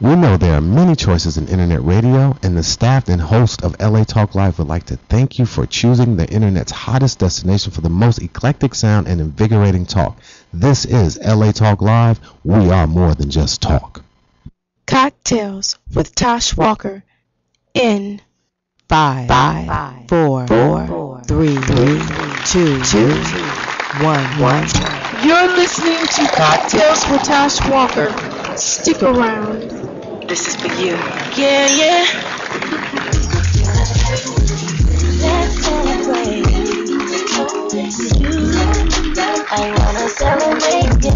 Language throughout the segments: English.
We know there are many choices in internet radio, and the staff and host of LA Talk Live would like to thank you for choosing the internet's hottest destination for the most eclectic sound and invigorating talk. This is LA Talk Live. We are more than just talk. Cocktails with Tash Walker in 5, 4, 3, 2, 1. You're listening to Cocktails with Tash Walker. Stick around. This is for you. Yeah, yeah. Let's celebrate you. I wanna celebrate you.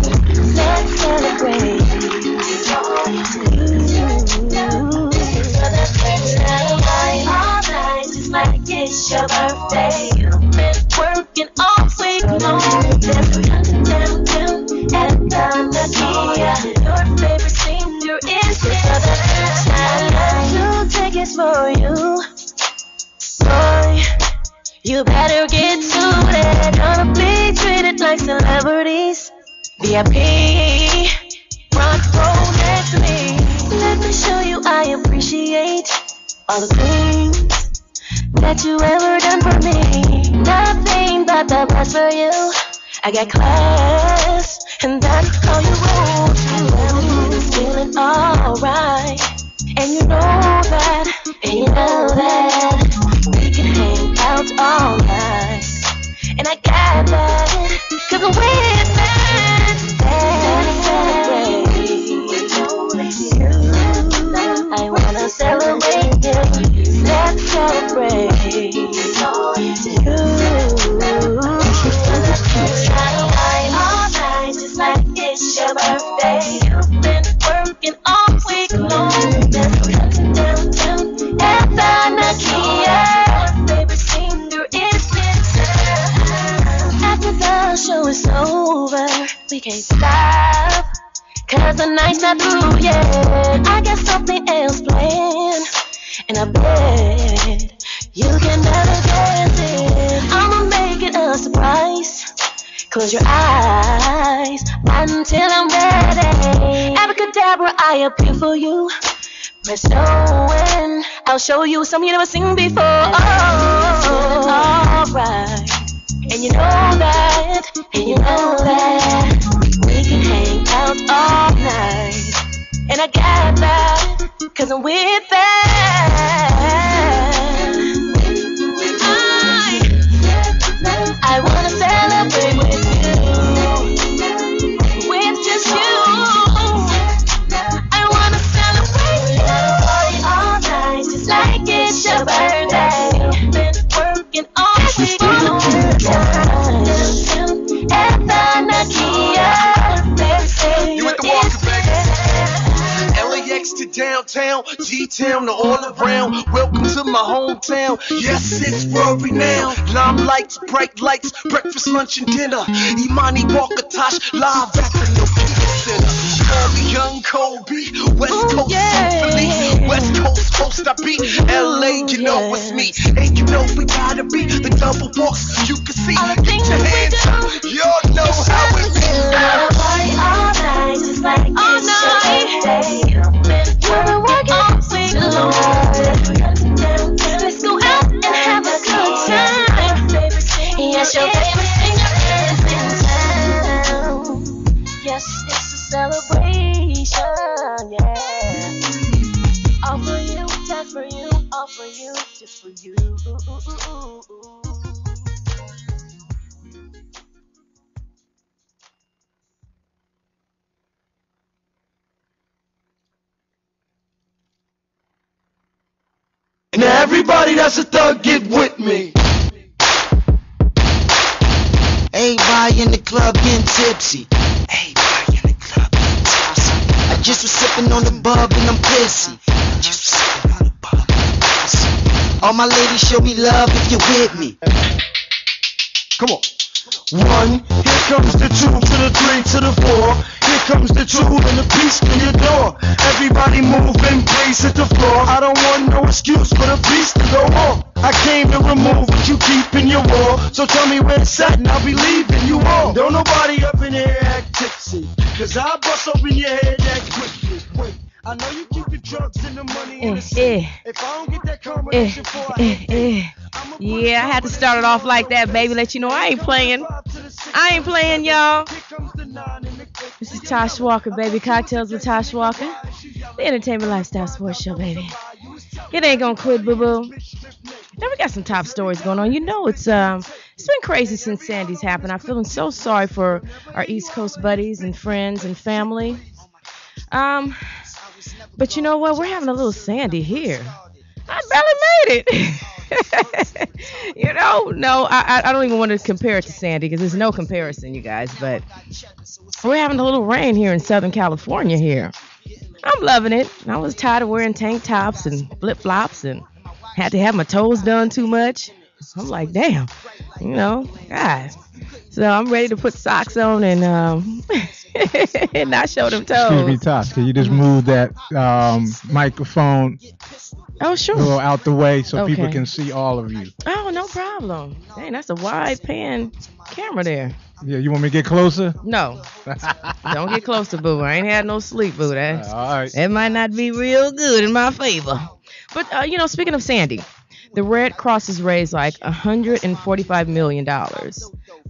Let's celebrate you. Celebrate all night, just like it's your birthday. You've been working all week long. Downtown at the Nokia. Your favorite singer is here. Two tickets for you. Boy, you better get suited. Gonna be treated like celebrities. VIP, front row next to me. Let me show you I appreciate all the things that you ever done for me. Nothing but the best for you. I got class, and that's how you roll. Everything's feeling alright, and you know that, we can hang out all night, and I got that, 'cause I'm with that. I wanna celebrate you. Let's celebrate you. All night, just like it's your birthday. You've been working all week long. Downtown at the Nokia. Favorite singer is after the show is over, we can't stop, 'cause the night's not through yet. I got something else planned, and I bet you can never guess it. I'ma make it a surprise. Close your eyes until I'm ready. Abracadabra, I appeal for you. Press on, I'll show you something you never seen before. Oh, alright. And you know that, we can hang out all night. And I got that, 'cause I'm with that. I wanna celebrate with you, with just you. I wanna celebrate you all night, just like it's your birthday. You've been working all week long. At the Nokia. You at the Walker, baby. LAX to downtown, G-Town to all around. Welcome to my hometown. Yes, it's world renowned. Limelights, bright lights, breakfast, lunch, and dinner. Imani Walker, Tash, live at the Nokia Center. Call me Young Kobe, West Coast Symphony, West Coast host I be. LA, you know it's me, and you know we gotta be the double boss. You can see, get your hands up. Y'all know how we do. Party all night, just like it's your birthday. You've been working all week long. Let's go out and have a good time. Yes, your favorite singer is in town. Yes, it's a celebration, yeah. All for you, just for you, all for you, just for you. And everybody that's a thug, get with me. Everybody in the club getting tipsy. Everybody in the club getting tipsy. I just was sipping on the bub and I'm pissy. All my ladies show me love if you're with me. Come on. 1, here comes the 2 to the 3 to the 4. Here comes the 2 and the piece to your door. Everybody move and brace at the floor. I don't want no excuse for the beast to go on. I came to remove what you keep in your wall. So tell me where it's at and I'll be leaving you all. Don't nobody up in here act tipsy, 'cause I'll bust open your head that quickly. Wait, I know you keep the drugs and the money in the safe. If I don't get that combination for Yeah, I had to start it off like that, baby. Let you know I ain't playing. I ain't playing, y'all. This is Tash Walker, baby. Cocktails with Tash Walker. The Entertainment Lifestyle Sports Show, baby. It ain't gonna quit, boo-boo. Now we got some top stories going on. You know, it's been crazy since Sandy's happened. I'm feeling so sorry for our East Coast buddies and friends and family. But you know what? We're having a little Sandy here. I barely made it. You know, no, I don't even want to compare it to Sandy because there's no comparison, you guys. But we're having a little rain here in Southern California here. I'm loving it. I was tired of wearing tank tops and flip-flops and had to have my toes done too much. I'm like, damn, you know, God. So I'm ready to put socks on and and not show them toes. Excuse me, Tosh. Can you just move that microphone Oh, sure. a little out the way so people can see all of you? Oh, no problem. Dang, that's a wide pan camera there. Yeah, you want me to get closer? No. Don't get closer, boo. I ain't had no sleep, boo. All right. That might not be real good in my favor. But, you know, speaking of Sandy, the Red Cross has raised like $145 million,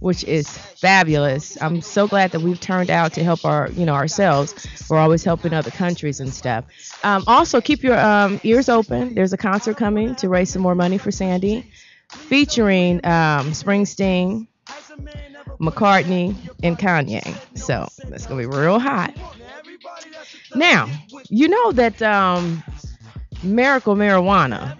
which is fabulous. I'm so glad that we've turned out to help ourselves. We're always helping other countries and stuff. Also, keep your ears open. There's a concert coming to raise some more money for Sandy, featuring Springsteen, McCartney, and Kanye. So that's going to be real hot. Now, you know that Miracle Marijuana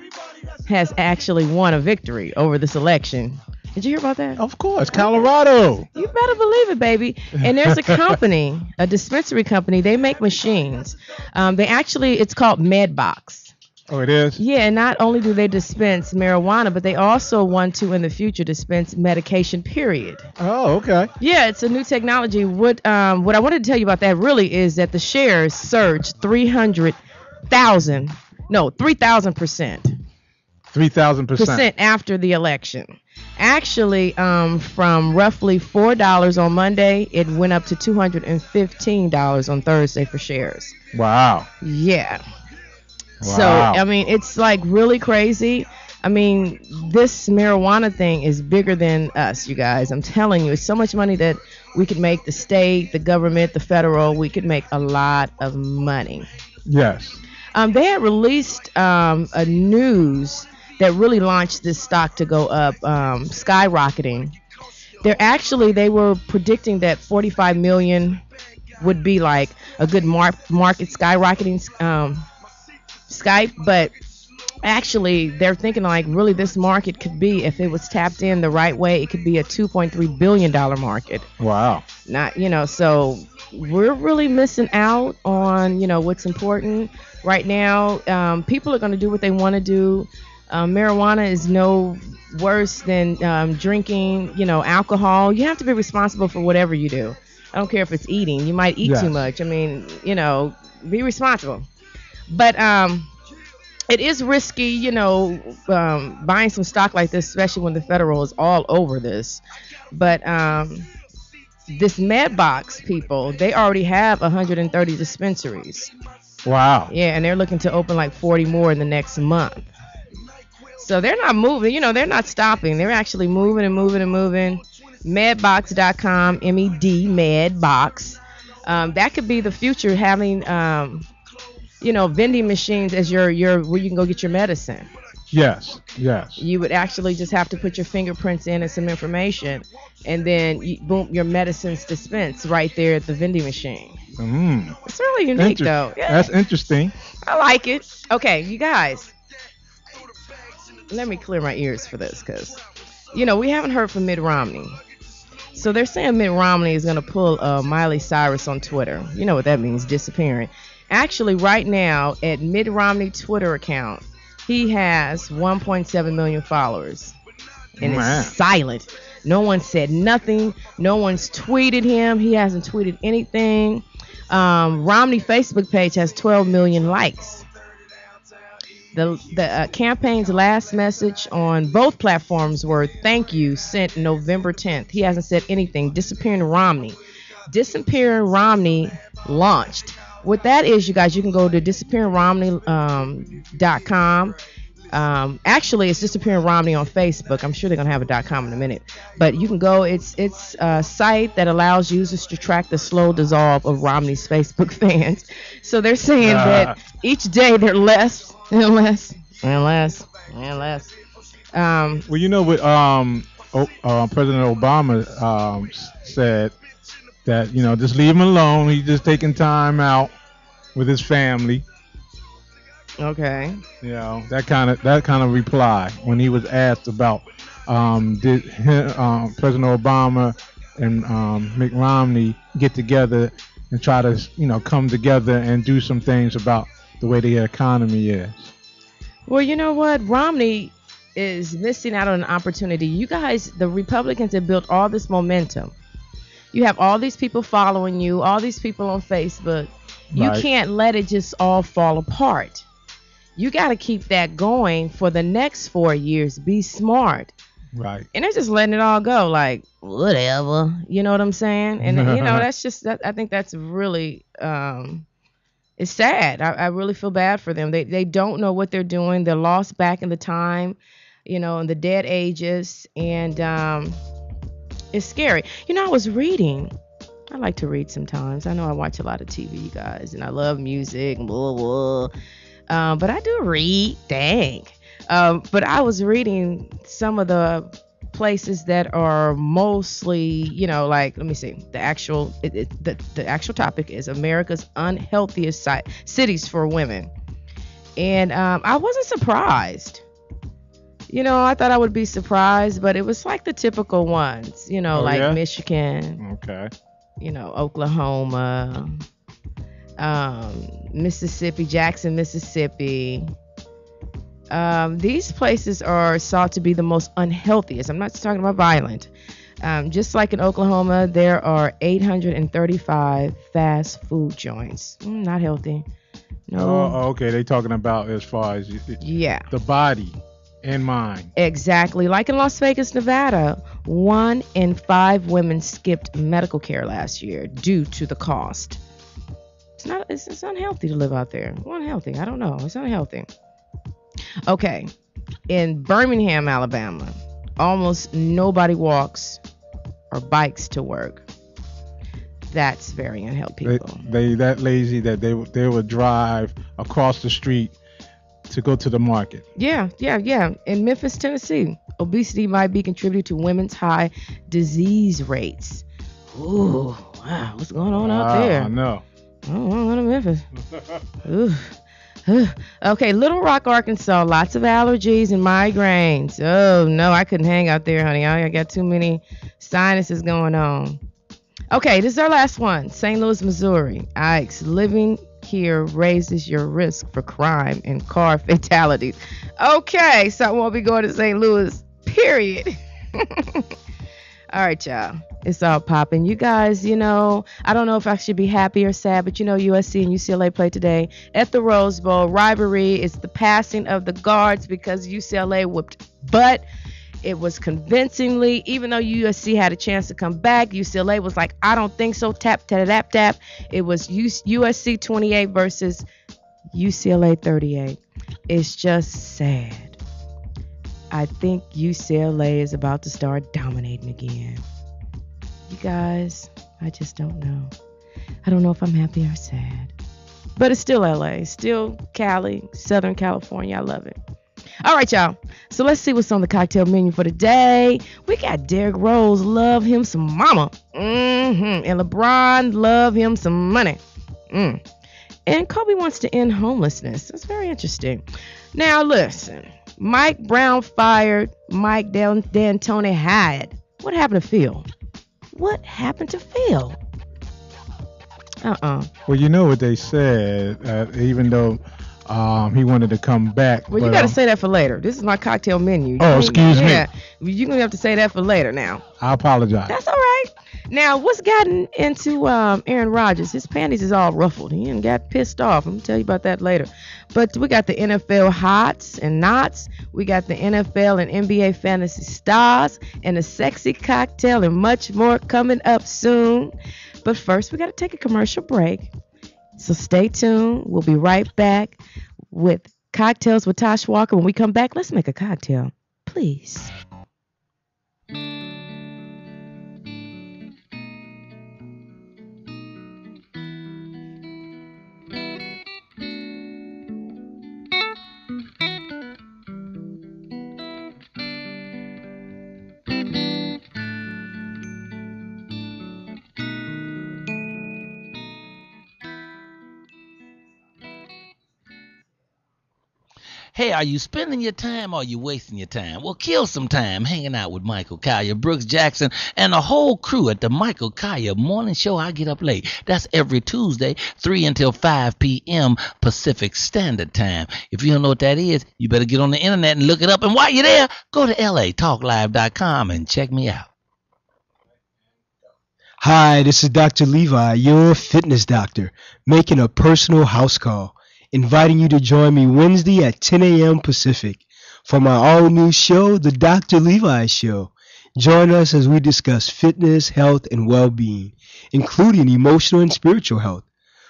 has actually won a victory over this election. Did you hear about that? Of course, Colorado. You better believe it, baby. And there's a company, a dispensary company. They make machines. It's called MedBox. Oh, it is? Yeah, and not only do they dispense marijuana, but they also want to, in the future, dispense medication, period. Oh, okay. Yeah, it's a new technology. What I wanted to tell you about that really is that the shares surged 3,000%. 3,000% after the election. Actually, from roughly $4 on Monday, it went up to $215 on Thursday for shares. Wow. Yeah. Wow. So, I mean, it's like really crazy. I mean, this marijuana thing is bigger than us, you guys. I'm telling you, it's so much money that we could make the state, the government, the federal. We could make a lot of money. Yes. They had released a news that really launched this stock to go up, skyrocketing. They were predicting that 45 million would be like a good market skyrocketing Skype, but actually they're thinking like really this market could be, if it was tapped in the right way, it could be a $2.3 billion market. Wow. So we're really missing out on, what's important right now. People are going to do what they want to do. Marijuana is no worse than drinking, alcohol. You have to be responsible for whatever you do. I don't care if it's eating. You might eat too much. I mean, be responsible. But it is risky, buying some stock like this, especially when the federal is all over this. But this MedBox people, they already have 130 dispensaries. Wow. Yeah, and they're looking to open like 40 more in the next month. So they're not moving, they're not stopping. They're actually moving and moving and moving. Medbox.com, MED, Medbox. That could be the future, having, vending machines as your where you can go get your medicine. Yes. You would actually just have to put your fingerprints in and some information, and then boom, your medicine's dispensed right there at the vending machine. It's really unique, though. Yeah. That's interesting. I like it. Okay, you guys. Let me clear my ears for this, because, we haven't heard from Mitt Romney. So they're saying Mitt Romney is going to pull Miley Cyrus on Twitter. You know what that means, disappearing. Actually, right now, at Mitt Romney Twitter account, he has 1.7 million followers. And it's silent. No one said nothing. No one's tweeted him. He hasn't tweeted anything. Romney Facebook page has 12 million likes. The campaign's last message on both platforms were "thank you," sent November 10th. He hasn't said anything. Disappearing Romney launched what that is, you guys, you can go to disappearingromney.com. Actually, it's Disappearing Romney on Facebook. I'm sure they're gonna have a .com in a minute, but you can go. It's a site that allows users to track the slow dissolve of Romney's Facebook fans. So they're saying that each day they're less and less and less and less. Well, you know what President Obama said, that just leave him alone. He's just taking time out with his family. Okay. That kind of reply when he was asked about did President Obama and Mitt Romney get together and try to come together and do some things about the way the economy is. Well, you know what? Romney is missing out on an opportunity. You guys, the Republicans, have built all this momentum. You have all these people following you, all these people on Facebook. You Right. can't let it just all fall apart. You got to keep that going for the next 4 years. Be smart. Right. And they're just letting it all go, like, whatever. You know what I'm saying? And, that's just, I think that's really, it's sad. I really feel bad for them. They don't know what they're doing. They're lost back in the time, in the dead ages. And it's scary. I was reading. I like to read sometimes. I know I watch a lot of TV, you guys, and I love music, blah, blah. But I do read, dang. But I was reading some of the places that are mostly, like, let me see. The actual topic is America's unhealthiest cities for women. And I wasn't surprised. I thought I would be surprised, but it was like the typical ones, like yeah? Michigan, Okay. Oklahoma, Mississippi, Jackson, Mississippi. These places are sought to be the most unhealthiest. I'm not talking about violent. Just like in Oklahoma, there are 835 fast food joints. Not healthy. No. Oh, okay. They talking about as far as the body and mind. Exactly. Like in Las Vegas, Nevada, 1 in 5 women skipped medical care last year due to the cost. It's unhealthy to live out there. Well, unhealthy. I don't know. It's unhealthy. Okay. In Birmingham, Alabama, almost nobody walks or bikes to work. That's very unhealthy, people. They that lazy that they would drive across the street to go to the market. Yeah. In Memphis, Tennessee, obesity might be contributing to women's high disease rates. Ooh, wow. What's going on out there? I know. Oh, I'm going to Memphis. Okay, Little Rock, Arkansas, lots of allergies and migraines. Oh, no, I couldn't hang out there, honey. I got too many sinuses going on. Okay, this is our last one. St. Louis, Missouri. Yikes, living here raises your risk for crime and car fatalities. Okay, so I won't be going to St. Louis, period. All right, y'all. It's all popping. You guys, I don't know if I should be happy or sad, but USC and UCLA played today at the Rose Bowl. Rivalry is the passing of the guards because UCLA whooped butt. It was convincingly, even though USC had a chance to come back, UCLA was like, I don't think so. Tap, tap, tap, tap. It was USC 28 versus UCLA 38. It's just sad. I think UCLA is about to start dominating again. You guys, I just don't know. I don't know if I'm happy or sad. But it's still LA, still Cali, Southern California. I love it. All right, y'all. So let's see what's on the cocktail menu for today. We got Derrick Rose, love him some mama. And LeBron, love him some money. And Kobe wants to end homelessness. That's very interesting. Now, listen. Mike Brown fired Mike D'Antoni hired. What happened to Phil? What happened to Phil? Well, you know what they said, even though he wanted to come back. Well, you got to say that for later. This is my cocktail menu. Excuse me. Yeah, you're going to have to say that for later now. I apologize. That's all right. Now, what's gotten into Aaron Rodgers? His panties is all ruffled. He done got pissed off. I'm going to tell you about that later. But we got the NFL hots and knots. We got the NFL and NBA fantasy stars and a sexy cocktail and much more coming up soon. But first, we got to take a commercial break. So stay tuned. We'll be right back with Cocktails with Tash Walker. When we come back, let's make a cocktail, please. Hey, are you spending your time or are you wasting your time? Well, kill some time hanging out with Michael Collier, Brooks Jackson, and the whole crew at the Michael Collier Morning Show. I Get Up Late. That's every Tuesday, 3 until 5 p.m. Pacific Standard Time. If you don't know what that is, you better get on the internet and look it up. And while you're there, go to latalklive.com and check me out. Hi, this is Dr. Levi, your fitness doctor, making a personal house call, inviting you to join me Wednesday at 10 a.m. Pacific for my all-new show, The Dr. Levi Show. Join us as we discuss fitness, health, and well-being, including emotional and spiritual health.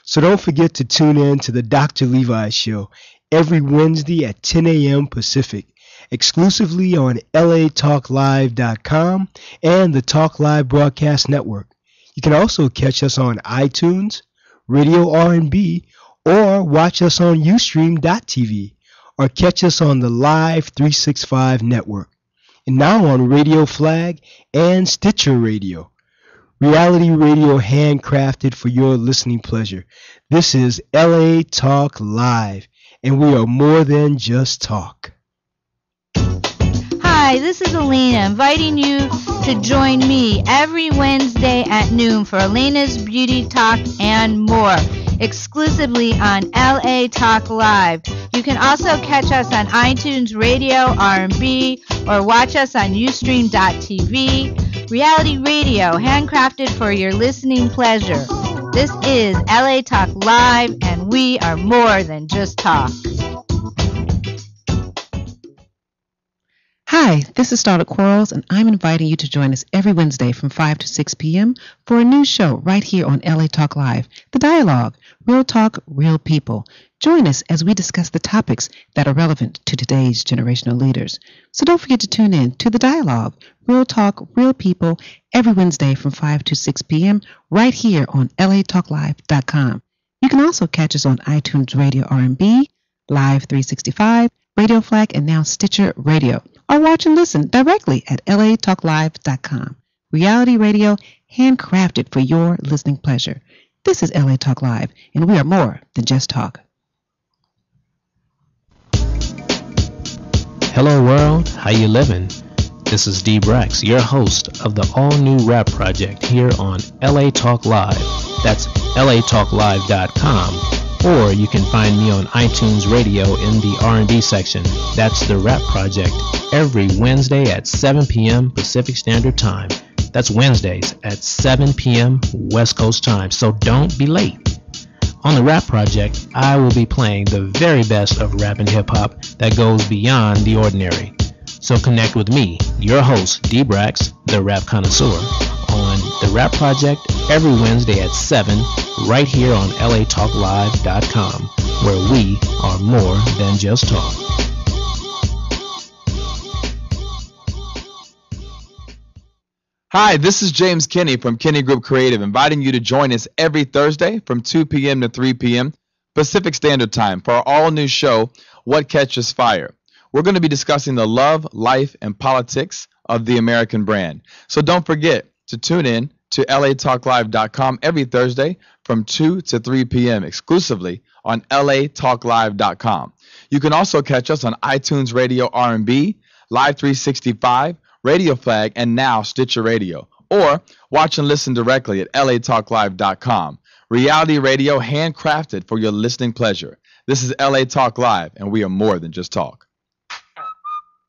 So don't forget to tune in to The Dr. Levi Show every Wednesday at 10 a.m. Pacific, exclusively on latalklive.com and the Talk Live Broadcast Network. You can also catch us on iTunes, Radio R&B, or watch us on Ustream.tv, or catch us on the Live 365 network, and now on Radio Flag and Stitcher Radio. Reality radio handcrafted for your listening pleasure. This is LA Talk Live, and we are more than just talk. Hi, this is Elena, inviting you to join me every Wednesday at noon for Elena's Beauty Talk and more, exclusively on LA Talk Live. You can also catch us on iTunes Radio, R&B, or watch us on Ustream.tv. Reality radio, handcrafted for your listening pleasure. This is LA Talk Live, and we are more than just talk. Hi, this is Starlet Quarles, and I'm inviting you to join us every Wednesday from 5 to 6 p.m. for a new show right here on LA Talk Live, The Dialogue, Real Talk, Real People. Join us as we discuss the topics that are relevant to today's generational leaders. So don't forget to tune in to The Dialogue, Real Talk, Real People, every Wednesday from 5 to 6 p.m. right here on latalklive.com. You can also catch us on iTunes Radio R&B, Live 365, Radio Flag, and now Stitcher Radio. Or watch and listen directly at latalklive.com. Reality radio, handcrafted for your listening pleasure. This is LA Talk Live, and we are more than just talk. Hello world, how you living? This is D. Brax, your host of the all-new rap project here on LA Talk Live. That's latalklive.com. Or you can find me on iTunes Radio in the R&B section. That's the Rap Project, every Wednesday at 7 p.m. Pacific Standard Time. That's Wednesdays at 7 p.m. West Coast time, so don't be late. On the Rap Project, I will be playing the very best of rap and hip-hop that goes beyond the ordinary. So connect with me, your host, D. Brax, the rap connoisseur, on the Rap Project every Wednesday at 7 right here on latalklive.com, where we are more than just talk. Hi, this is James Kinney from Kinney Group Creative, inviting you to join us every Thursday from 2 p.m. to 3 p.m. Pacific Standard Time for our all-new show, What Catches Fire. We're going to be discussing the love, life, and politics of the American brand. So don't forget to tune in to latalklive.com every Thursday from 2 to 3 p.m. exclusively on latalklive.com. You can also catch us on iTunes Radio R&B, Live 365, Radio Flag, and now Stitcher Radio. Or watch and listen directly at latalklive.com. Reality radio handcrafted for your listening pleasure. This is LA Talk Live, and we are more than just talk.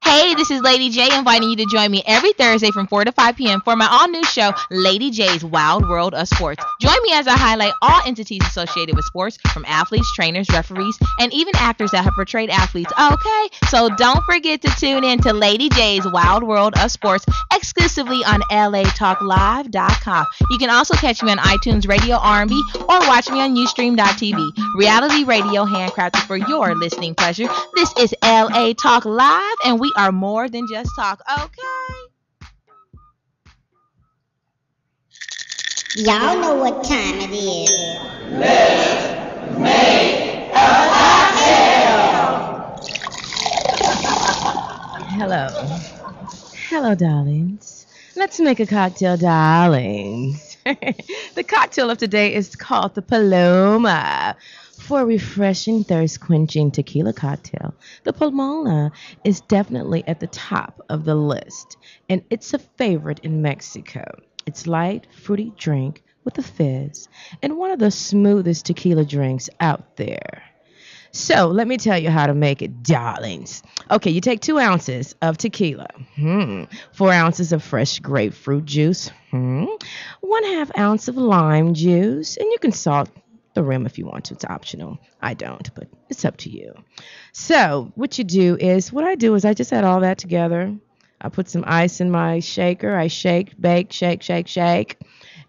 Hey, this is Lady J inviting you to join me every Thursday from 4 to 5 p.m. for my all-new show, Lady J's Wild World of Sports. Join me as I highlight all entities associated with sports, from athletes, trainers, referees, and even actors that have portrayed athletes. Okay, so don't forget to tune in to Lady J's Wild World of Sports exclusively on latalklive.com. You can also catch me on iTunes Radio R&B or watch me on Ustream.tv. Reality radio handcrafted for your listening pleasure. This is LA Talk Live, and we are more than just talk, okay? Y'all know what time it is. Hello, darlings. Let's make a cocktail, darlings. The cocktail of today is called the Paloma. For a refreshing, thirst-quenching tequila cocktail, the Paloma is definitely at the top of the list, and it's a favorite in Mexico. It's light, fruity drink with a fizz, and one of the smoothest tequila drinks out there. So let me tell you how to make it, darlings. Okay, you take 2 ounces of tequila, 4 ounces of fresh grapefruit juice, 1/2 ounce of lime juice, and you can salt the rim if you want to. It's optional. I don't, but it's up to you. So what I do is I just add all that together. I put some ice in my shaker. I shake, bake, shake.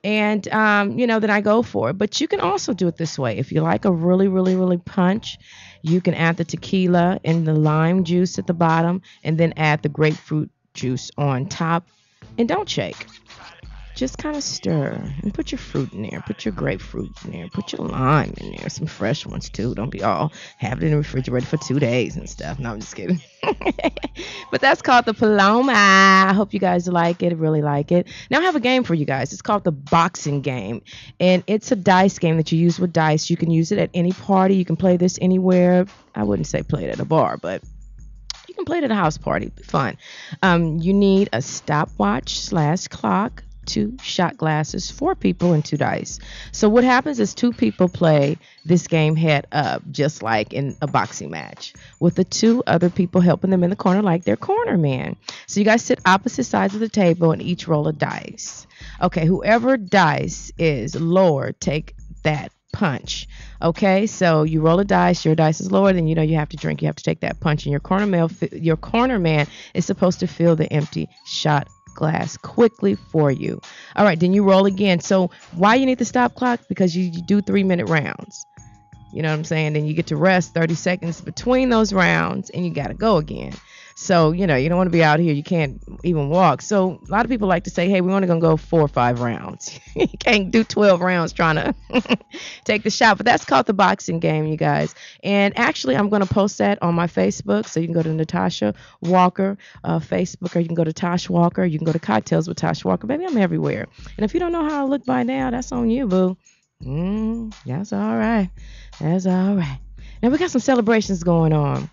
And, then I go for it. But you can also do it this way. If you like a really, really, really punch, you can add the tequila and the lime juice at the bottom and then add the grapefruit juice on top. And don't shake. Just kind of stir and put your fruit in there. Put your grapefruit in there. Put your lime in there. Some fresh ones, too. Don't be all have it in the refrigerator for 2 days and stuff. No, I'm just kidding. But that's called the Paloma. I hope you guys like it. Really like it. Now I have a game for you guys. It's called the boxing game. And it's a dice game that you use with dice. You can use it at any party. You can play this anywhere. I wouldn't say play it at a bar, but you can play it at a house party. It'd be fun. You need a stopwatch/clock, 2 shot glasses, 4 people, and 2 dice. So what happens is 2 people play this game head up, just like in a boxing match, with the 2 other people helping them in the corner like they're corner man. So you guys sit opposite sides of the table and each roll a dice. Okay, whoever dice is lower, take that punch. Okay, so you roll a dice, your dice is lower, then you have to drink. You have to take that punch, and your corner man is supposed to fill the empty shot glass quickly for you. All right, then you roll again. So why you need the stop clock? Because you do 3-minute rounds. You know what I'm saying? Then you get to rest 30 seconds between those rounds, and you got to go again. So, you don't want to be out here. You can't even walk. So a lot of people like to say, hey, we're only going to go 4 or 5 rounds. You can't do 12 rounds trying to take the shot. But that's called the boxing game, you guys. And actually, I'm going to post that on my Facebook. So you can go to Natasha Walker Facebook, or you can go to Tash Walker. You can go to Cocktails with Tash Walker. Baby, I'm everywhere. And if you don't know how I look by now, that's on you, boo. That's all right. That's all right. Now, we got some celebrations going on.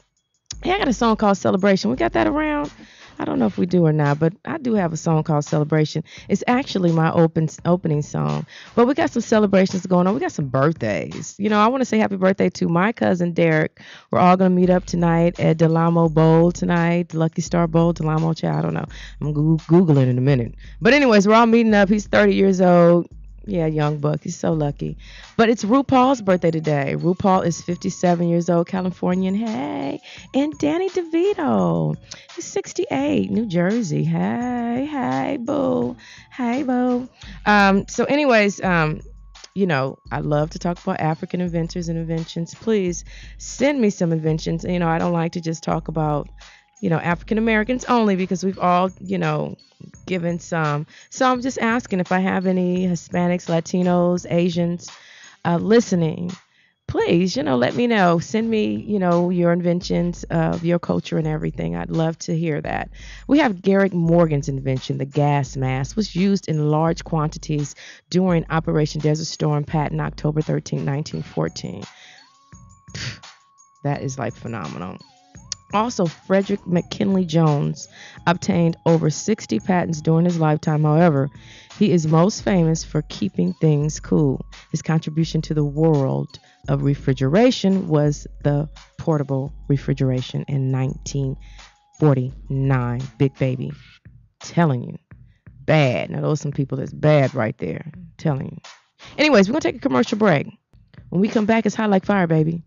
Yeah, I got a song called Celebration. We got that around? I don't know if we do or not, but I do have a song called Celebration. It's actually my opening song. But we got some celebrations going on. We got some birthdays. I want to say happy birthday to my cousin Derek. We're all going to meet up tonight at Delamo Bowl tonight. Lucky Star Bowl, Delamo Child. I don't know. I'm going to Google it in a minute. But anyways, we're all meeting up. He's 30 years old. Yeah, young buck. He's so lucky. But it's RuPaul's birthday today. RuPaul is 57 years old, Californian. Hey. And Danny DeVito. He's 68, New Jersey. Hey, boo. Hey, boo. So anyways, I love to talk about African inventors and inventions. Please send me some inventions. I don't like to just talk about, African Americans only, because we've all, given some. So I'm just asking if I have any Hispanics, Latinos, Asians listening. Please, let me know. Send me, your inventions of your culture and everything. I'd love to hear that. We have Garrick Morgan's invention, the gas mask, was used in large quantities during Operation Desert Storm, patent October 13, 1914. That is like phenomenal. Also, Frederick McKinley Jones obtained over 60 patents during his lifetime. However, he is most famous for keeping things cool. His contribution to the world of refrigeration was the portable refrigeration in 49, big baby. Telling you. Bad. Now, those are some people that's bad right there. I'm telling you. Anyways, we're going to take a commercial break. When we come back, it's hot like fire, baby.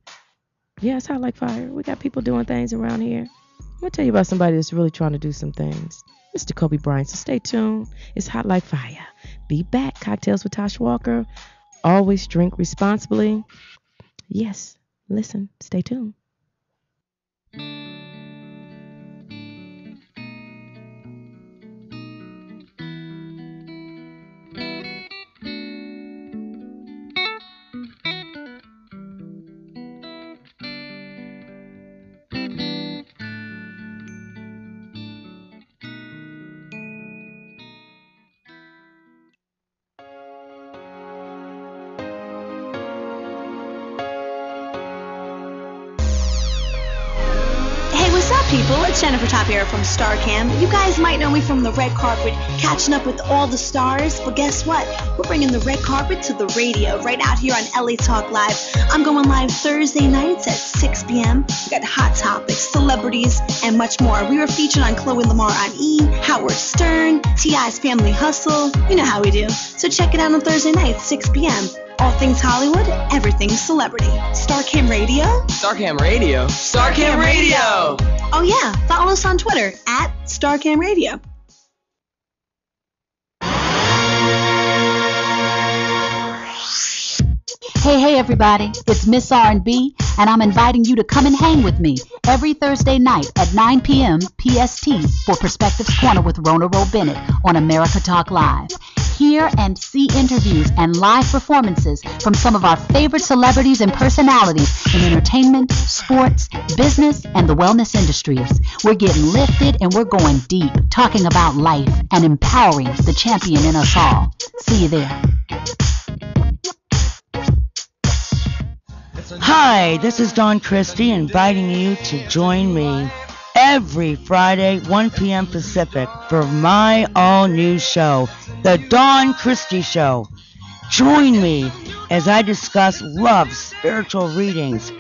Yeah, it's hot like fire. We got people doing things around here. I'm going to tell you about somebody that's really trying to do some things. Mr. Kobe Bryant. So stay tuned. It's hot like fire. Be back. Cocktails with Tash Walker. Always drink responsibly. Yes. Listen. Stay tuned. People, it's Jennifer Tapier from StarCam. You guys might know me from the red carpet, catching up with all the stars, but guess what? We're bringing the red carpet to the radio right out here on LA Talk Live. I'm going live Thursday nights at 6 p.m. We got hot topics, celebrities, and much more. We were featured on Chloe Lamar on E!, Howard Stern, T.I.'s Family Hustle. You know how we do. So check it out on Thursday nights, 6 p.m. All things Hollywood, everything celebrity. StarCam Radio? StarCam Radio? StarCam Radio! Oh yeah, follow us on Twitter at StarCam Radio. Hey everybody, it's Miss R&B, and I'm inviting you to come and hang with me every Thursday night at 9 p.m. PST for Perspectives Corner with Rona Roe Bennett on America Talk Live. Hear and see interviews and live performances from some of our favorite celebrities and personalities in entertainment, sports, business, and the wellness industries. We're getting lifted and we're going deep, talking about life and empowering the champion in us all. See you there. Hi, this is Dawn Christie inviting you to join me every Friday, 1 p.m. Pacific, for my all-new show, The Dawn Christie Show. Join me as I discuss love, spiritual readings,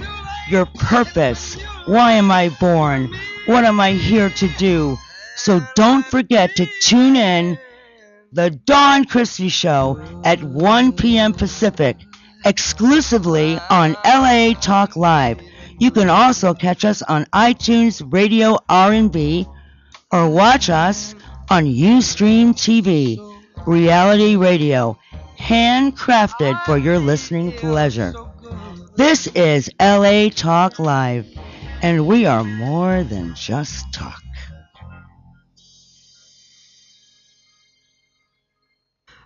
your purpose, why am I born, what am I here to do. So don't forget to tune in, The Dawn Christie Show at 1 p.m. Pacific, exclusively on LA Talk Live. You can also catch us on iTunes Radio R&B or watch us on Ustream TV, reality radio, handcrafted for your listening pleasure. This is LA Talk Live, and we are more than just talk.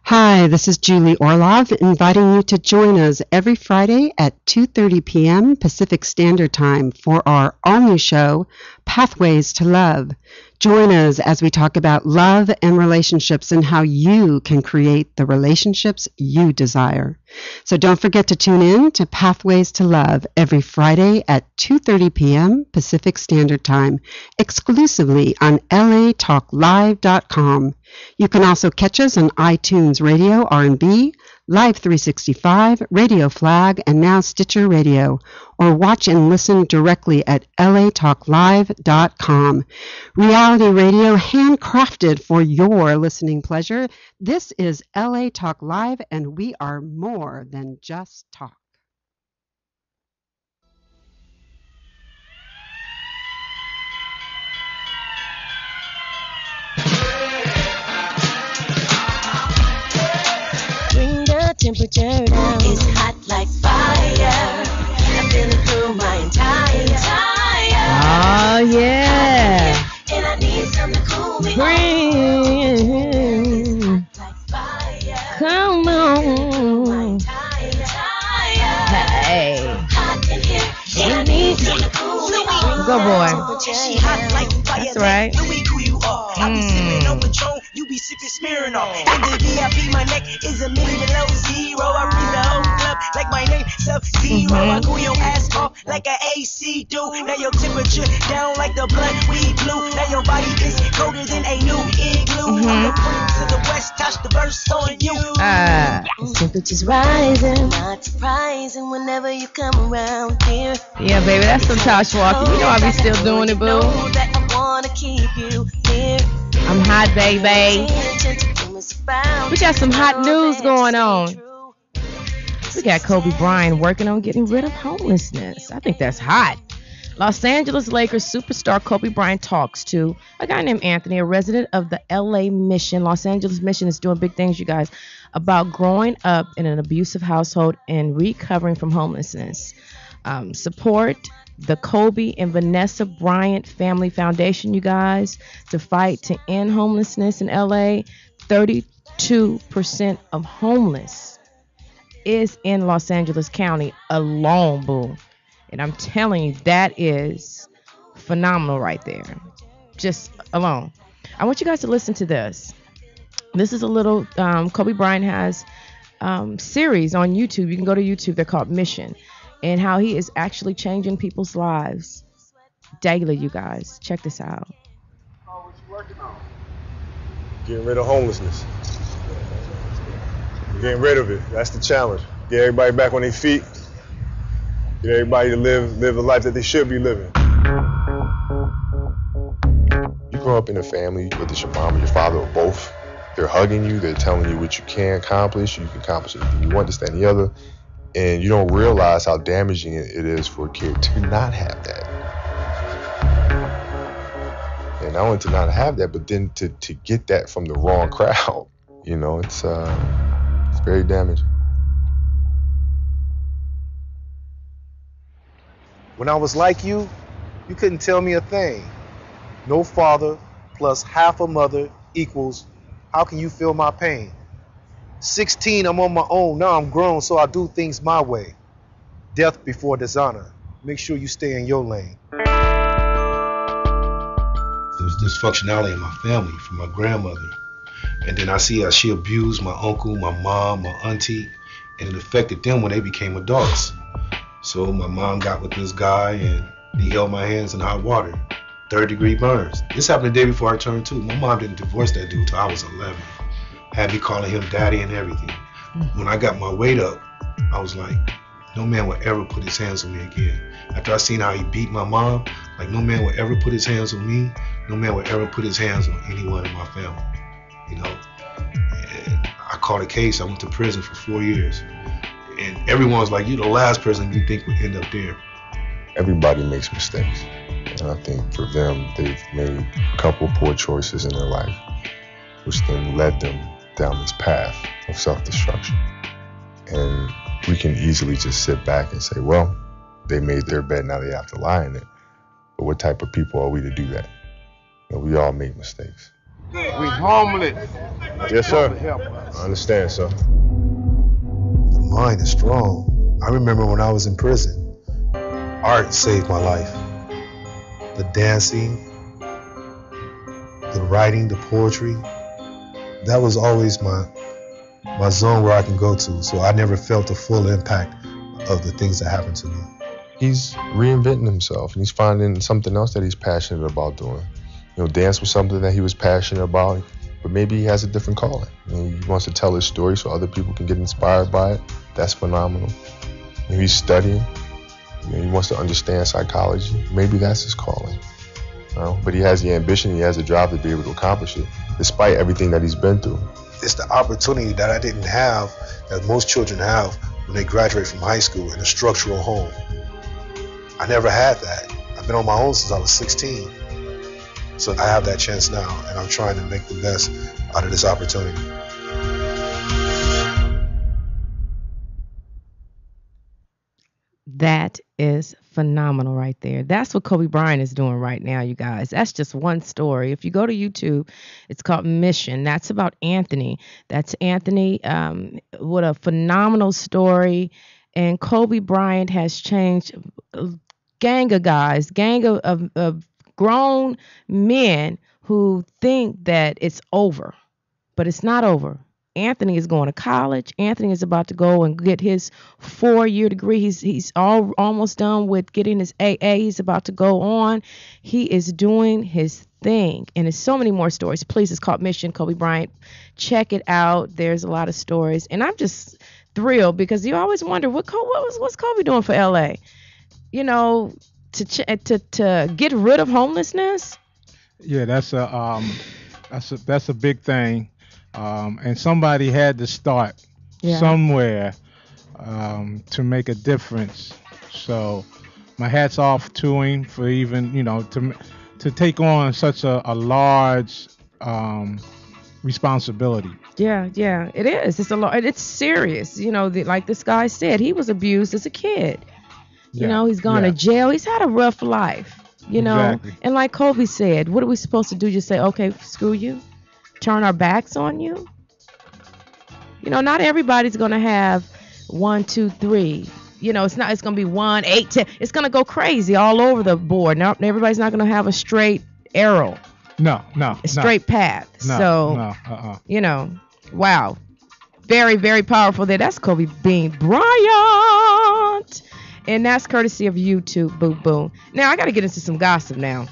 Hi, this is Julie Orlov, inviting you to join us every Friday at 2:30 p.m. Pacific Standard Time for our all-new show, Pathways to Love. Join us as we talk about love and relationships and how you can create the relationships you desire. So don't forget to tune in to Pathways to Love every Friday at 2:30 p.m. Pacific Standard Time, exclusively on latalklive.com. You can also catch us on iTunes Radio R&B, Live 365, Radio Flag, and now Stitcher Radio, or watch and listen directly at latalklive.com. Reality radio handcrafted for your listening pleasure. This is LA Talk Live, and we are more than just talk. Temperature down. It's hot like fire. I'm feeling through my entire. Oh yeah. And I need something to cool me. Bring. Come on. Hey. And I need something to cool me. Go boy. That's right. You be sipping Smirnoff. In the VIP, my neck is a million below zero. I read the whole club like my name Sub-Zero. I cool your ass off like an AC do. Now your temperature down like the blood we blew. Now your body is colder than a new igloo. From the prince to the west, touch the verse on you. Temperature's rising, not surprising whenever you come around here. Yeah, baby, that's some Tash Walker. You know I be still doing it, boo. That I wanna keep you near. I'm hot, baby. We got some hot news going on. We got Kobe Bryant working on getting rid of homelessness. I think that's hot. Los Angeles Lakers superstar Kobe Bryant talks to a guy named Anthony, a resident of the LA Mission. Los Angeles Mission is doing big things, you guys, about growing up in an abusive household and recovering from homelessness. Support the Kobe and Vanessa Bryant Family Foundation, you guys, to fight to end homelessness in LA. 32% of homeless is in Los Angeles County alone, boo. And I'm telling you, that is phenomenal right there. Just alone. I want you guys to listen to this. This is a little, Kobe Bryant has series on YouTube. You can go to YouTube. They're called Mission. And how he is actually changing people's lives daily, you guys. Check this out. What you working on? Getting rid of homelessness. Getting rid of it. That's the challenge. Get everybody back on their feet. Get everybody to live the life that they should be living. You grow up in a family, whether it's your mom or your father or both. They're hugging you. They're telling you what you can accomplish. You can accomplish anything you want, this, that, and the other. And you don't realize how damaging it is for a kid to not have that. And not only to not have that, but then to get that from the wrong crowd. You know, it's very damaging. When I was like you couldn't tell me a thing. No father plus half a mother equals, how can you feel my pain? 16, I'm on my own. Now I'm grown, so I do things my way. Death before dishonor. Make sure you stay in your lane. There was dysfunctionality in my family from my grandmother. And then I see how she abused my uncle, my mom, my auntie, and it affected them when they became adults. So my mom got with this guy and he held my hands in hot water. 3rd-degree burns. This happened the day before I turned 2. My mom didn't divorce that dude till I was 11. Had me calling him daddy and everything. When I got my weight up, I was like, no man will ever put his hands on me again. After I seen how he beat my mom, like no man will ever put his hands on me. No man will ever put his hands on anyone in my family. You know, and I caught a case. I went to prison for 4 years. And everyone was like, you're the last person you think would end up there. Everybody makes mistakes. And I think for them, they've made a couple poor choices in their life, which then led them down this path of self-destruction. And we can easily just sit back and say, well, they made their bed, now they have to lie in it. But what type of people are we to do that? You know, we all make mistakes. We homeless. Yes, sir. I understand, sir. The mind is strong. I remember when I was in prison, art saved my life. The dancing, the writing, the poetry, that was always my zone where I can go to. So I never felt the full impact of the things that happened to me. He's reinventing himself and he's finding something else that he's passionate about doing. You know, dance was something that he was passionate about, but maybe he has a different calling. You know, he wants to tell his story so other people can get inspired by it. That's phenomenal. Maybe he's studying. You know, he wants to understand psychology. Maybe that's his calling. You know? But he has the ambition, he has the drive to be able to accomplish it, despite everything that he's been through. It's the opportunity that I didn't have, that most children have when they graduate from high school, in a structural home. I never had that. I've been on my own since I was 16. So I have that chance now, and I'm trying to make the best out of this opportunity. That is phenomenal right there. That's what Kobe Bryant is doing right now, you guys. That's just one story. If you go to YouTube, it's called Mission. That's about Anthony. That's Anthony. What a phenomenal story. And Kobe Bryant has changed a gang of guys, of grown men who think that it's over, but it's not over. Anthony is going to college. Anthony is about to go and get his 4-year degree. He's almost done with getting his AA. He's about to go on. He is doing his thing. And there's so many more stories. Please, it's called Mission, Kobe Bryant. Check it out. There's a lot of stories. And I'm just thrilled because you always wonder what's Kobe doing for LA? You know, to get rid of homelessness. Yeah, that's a big thing, and somebody had to start Yeah. somewhere to make a difference. So my hats off to him for even to take on such a large responsibility. Yeah, yeah, it is. It's a lot. It's serious. Like this guy said, he was abused as a kid. Yeah, He's gone to jail. He's had a rough life. Exactly. And like Kobe said, what are we supposed to do? Just say, okay, screw you, turn our backs on you? Not everybody's gonna have 1, 2, 3. It's not. It's gonna be 1, 8, 10. It's gonna go crazy all over the board. Now everybody's not gonna have a straight arrow, a straight path. Wow, very, very powerful there. That's Kobe Bryant, and that's courtesy of YouTube. Boo boo. Now I gotta get into some gossip now.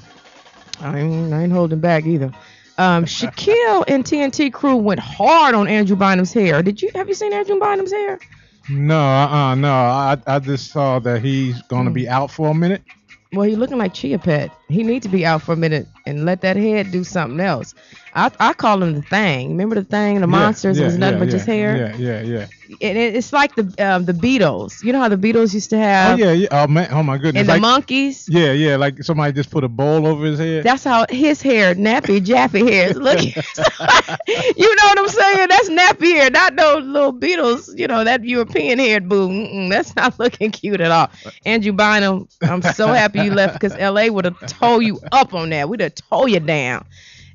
I ain't holding back either. Shaquille and TNT crew went hard on Andrew Bynum's hair. Have you seen Andrew Bynum's hair? No. I just saw that he's gonna be out for a minute. Well, he looking like Chia Pet. He needs to be out for a minute and let that head do something else. I call him the Thing. Remember the Thing? The monsters was nothing but just hair. Yeah. And it's like the Beatles. You know how the Beatles used to have. Oh yeah. Oh man. Oh my goodness. And the monkeys. Yeah. Like somebody just put a bowl over his head. That's how his hair, nappy jappy hair, is looking. You know what I'm saying? That's nappy hair, not those little Beatles. That European haired boo. That's not looking cute at all. Andrew Bynum, I'm so happy you left because LA would have tore you up on that. We'd have tore you down.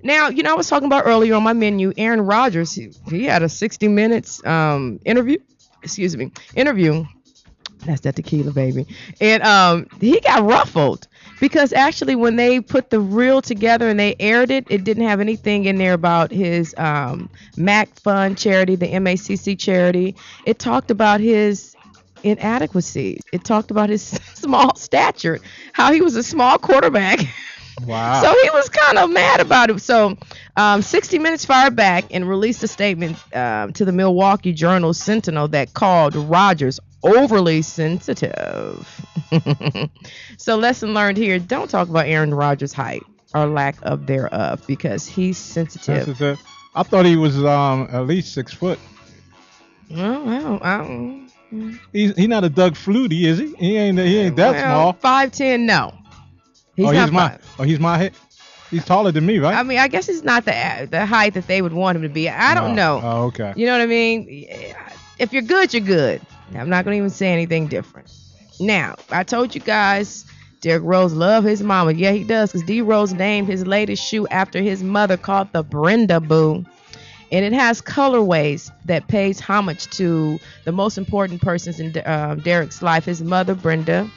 Now, I was talking about earlier on my menu, Aaron Rodgers, he had a 60 minutes interview. That's that tequila, baby. And he got ruffled because actually when they put the reel together and they aired it, it didn't have anything in there about his MAC Fund charity, the MACC charity. It talked about his inadequacies. It talked about his small stature, how he was a small quarterback. Wow. So he was kind of mad about it. So 60 Minutes fired back and released a statement to the Milwaukee Journal Sentinel that called Rodgers overly sensitive. So lesson learned here, don't talk about Aaron Rodgers' height or lack of thereof because he's sensitive. I thought he was at least 6 foot. Well, I don't. He's not a Doug Flutie, is he? He ain't that small. 5'10", no. He's my height. He's taller than me, right? I mean, I guess it's not the height that they would want him to be. I don't know. Oh, okay. You know what I mean? If you're good, you're good. I'm not going to even say anything different. Now, I told you guys, Derrick Rose love his mama. Yeah, he does, because D. Rose named his latest shoe after his mother, called the Brenda Boo. And it has colorways that pays homage to the most important persons in Derrick's life. His mother, Brenda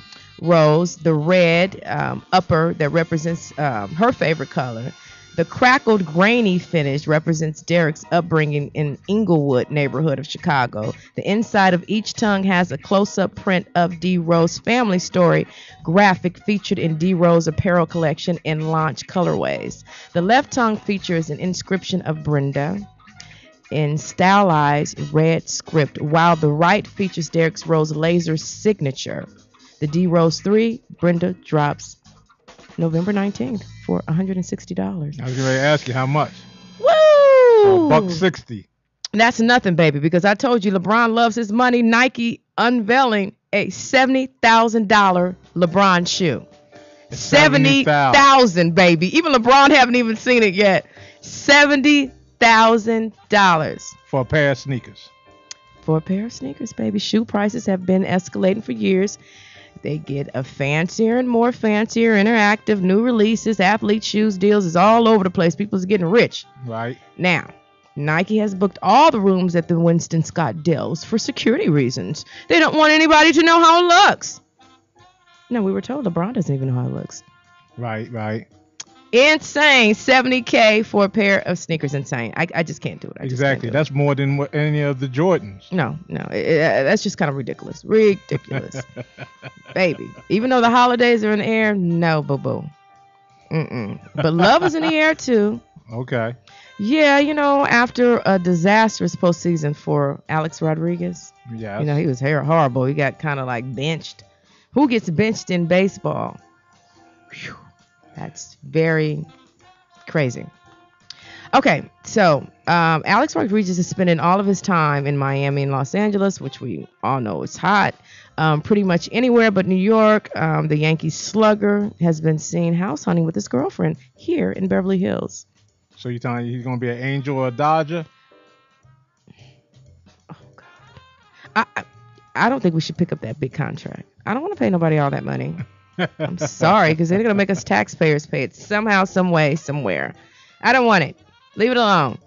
Rose, the red upper that represents her favorite color. The crackled grainy finish represents Derrick's upbringing in Inglewood neighborhood of Chicago. The inside of each tongue has a close-up print of D. Rose family story graphic featured in D. Rose apparel collection in launch colorways. The left tongue features an inscription of Brenda in stylized red script, while the right features Derrick Rose laser signature. The D Rose 3 Brenda drops November 19th for $160. I was going to ask you how much. Woo! $160. That's nothing, baby, because I told you LeBron loves his money. Nike unveiling a $70,000 LeBron shoe. $70,000, baby. Even LeBron haven't even seen it yet. $70,000 for a pair of sneakers. For a pair of sneakers, baby. Shoe prices have been escalating for years. They get a fancier and more fancier, interactive, new releases, athlete shoes, deals is all over the place. People's getting rich. Right. Now, Nike has booked all the rooms at the Winston Scott Dells for security reasons. They don't want anybody to know how it looks. No, we were told LeBron doesn't even know how it looks. Right. Insane. $70K for a pair of sneakers. Insane. I just can't do it. Exactly. That's more than what any of the Jordans. No. That's just kind of ridiculous. Ridiculous. Baby. Even though the holidays are in the air, no, boo-boo. But love is in the air, too. Okay. Yeah, after a disastrous postseason for Alex Rodriguez. Yeah. He was horrible. He got kind of like benched. Who gets benched in baseball? Whew. That's very, Crazy. Okay, so Alex Rodriguez is spending all of his time in Miami and Los Angeles, which we all know is hot. Pretty much anywhere but New York. The Yankees slugger has been seen house hunting with his girlfriend here in Beverly Hills. So you telling me he's gonna be an Angel or a Dodger? I don't think we should pick up that big contract. I don't want to pay nobody all that money. I'm sorry, because they're going to make us taxpayers pay it somehow, some way, somewhere. I don't want it. Leave it alone.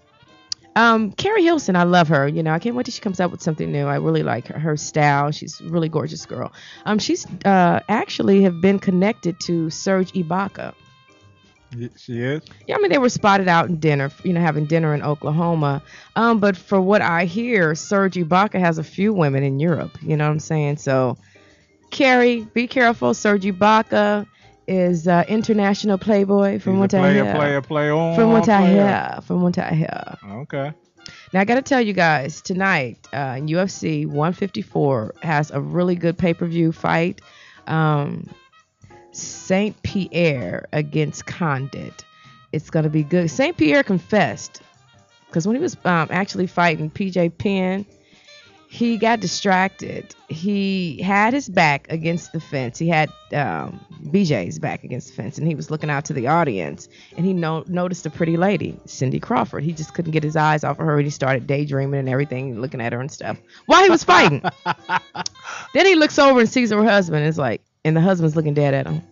Carrie Hilson, I love her. You know, I can't wait till she comes out with something new. I really like her style. She's a really gorgeous girl. She's actually have been connected to Serge Ibaka. She is? Yeah, I mean, they were spotted out in dinner, having dinner in Oklahoma. But for what I hear, Serge Ibaka has a few women in Europe. You know what I'm saying? So, Carrie, be careful. Serge Ibaka is international playboy from what I hear. From what I hear. Okay. Now, I got to tell you guys, tonight, UFC 154 has a really good pay-per-view fight. St. Pierre against Condit. It's going to be good. St. Pierre confessed because when he was actually fighting PJ Penn, he got distracted. He had his back against the fence. He had BJ's back against the fence, and he was looking out to the audience, and he noticed a pretty lady, Cindy Crawford. He just couldn't get his eyes off of her, and he started daydreaming and everything, looking at her and stuff while he was fighting. Then he looks over and sees her husband, and is like, and the husband's looking dead at him.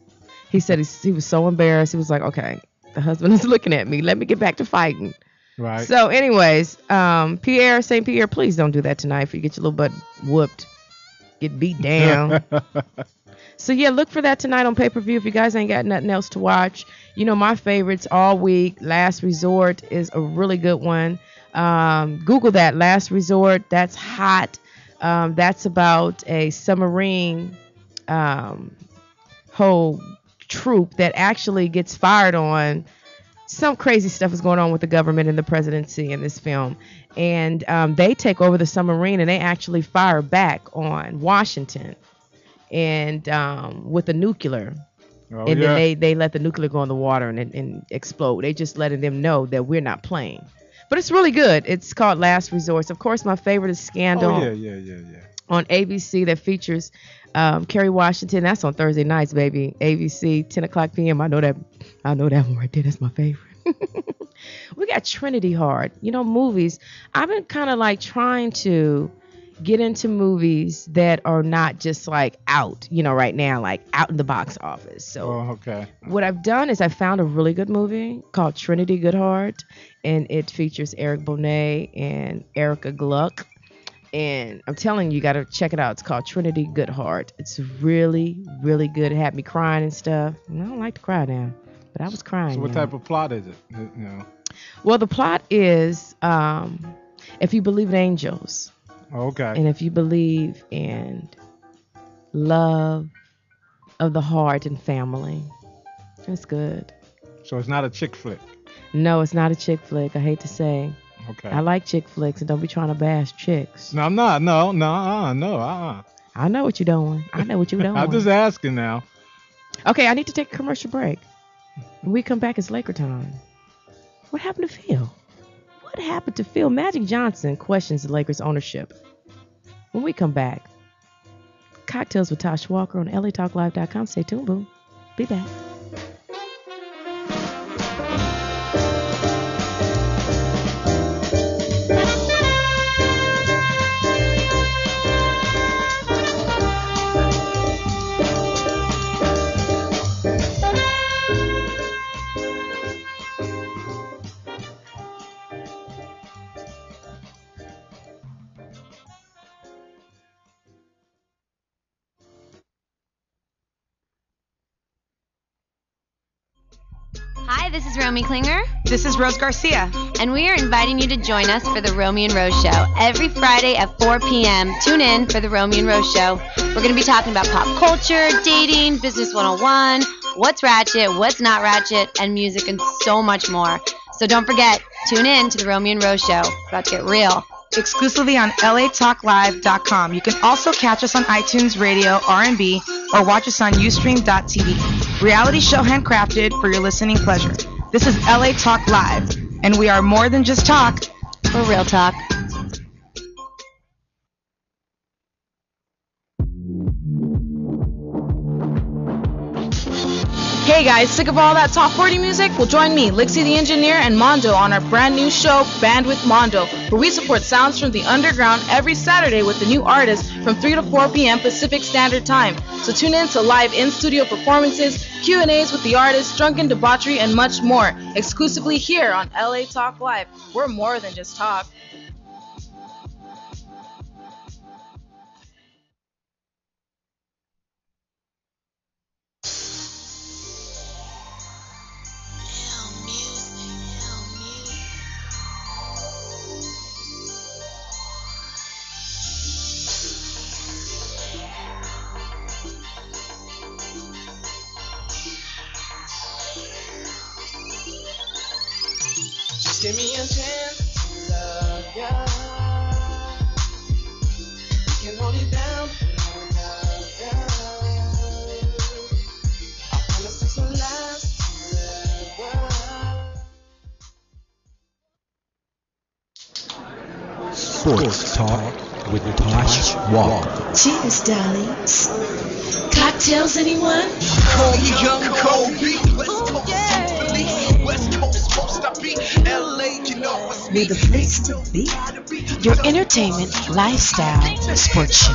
He said he was so embarrassed. He was like, okay, the husband is looking at me. Let me get back to fighting. Right. So anyways, St. Pierre, please don't do that tonight if you get your little butt whooped, get beat down. So yeah, look for that tonight on pay-per-view. If you guys ain't got nothing else to watch, you know my favorites all week. Last Resort is a really good one. Google that, Last Resort. That's hot. That's about a submarine whole troop that actually gets fired on. Some crazy stuff is going on with the government and the presidency in this film. And they take over the submarine and they actually fire back on Washington and with the nuclear. Oh, and yeah. then they let the nuclear go in the water and explode. They just letting them know that we're not playing. But it's really good. It's called Last Resort. Of course, my favorite is Scandal. Oh, yeah. On ABC that features Kerry Washington. That's on Thursday nights, baby. ABC, 10 o'clock p.m. I know that one right there. That's my favorite. We got Trinity Hard. You know, movies. I've been kind of like trying to get into movies that are not just like out, right now, like out in the box office. So okay. What I've done is I found a really good movie called Trinity Goodheart, and it features Eric Bonet and Erica Gluck. And I'm telling you, you got to check it out. It's called Trinity Goodheart. It's really, really good. It had me crying and stuff. And I don't like to cry now, but I was crying. So what type of plot is it? Well, the plot is if you believe in angels. Okay. And if you believe in love of the heart and family. It's good. So it's not a chick flick? No, it's not a chick flick. I hate to say. Okay. I like chick flicks, and don't be trying to bash chicks. No, I'm not. No. I know what you're doing. I'm just asking now. Okay, I need to take a commercial break. When we come back, it's Laker time. What happened to Phil? What happened to Phil? Magic Johnson questions the Lakers' ownership. When we come back, Cocktails with Tash Walker on LATalkLive.com. Stay tuned, boo. Be back. Hi, this is Romy Klinger. This is Rose Garcia. And we are inviting you to join us for the Romy and Rose Show every Friday at 4 p.m. Tune in for the Romy and Rose Show. We're going to be talking about pop culture, dating, business 101, what's ratchet, what's not ratchet, and music and so much more. So don't forget, tune in to the Romy and Rose Show. About to get real. Exclusively on LATalkLive.com. You can also catch us on iTunes Radio, R&B, or watch us on Ustream.tv. Reality show handcrafted for your listening pleasure. This is LA Talk Live, and we are more than just talk. We're real talk. Hey guys, sick of all that top 40 music? Well, join me, Lixie the Engineer, and Mondo on our brand new show, Band with Mondo, where we support sounds from the underground every Saturday with a new artist from 3 to 4 p.m. Pacific Standard Time. So tune in to live in-studio performances, Q&As with the artists, drunken debauchery, and much more, exclusively here on LA Talk Live. We're more than just talk. Just give me a chance to love ya. You can hold it down, love ya. I promise this will last forever. Sports Talk with Tash Walker. Cheers, darlings. Cocktails, anyone? Call me Young Kobe. West Coast police. West Coast supposed to be LA, you know it's me. We're the place to be. Your entertainment, lifestyle, sports show.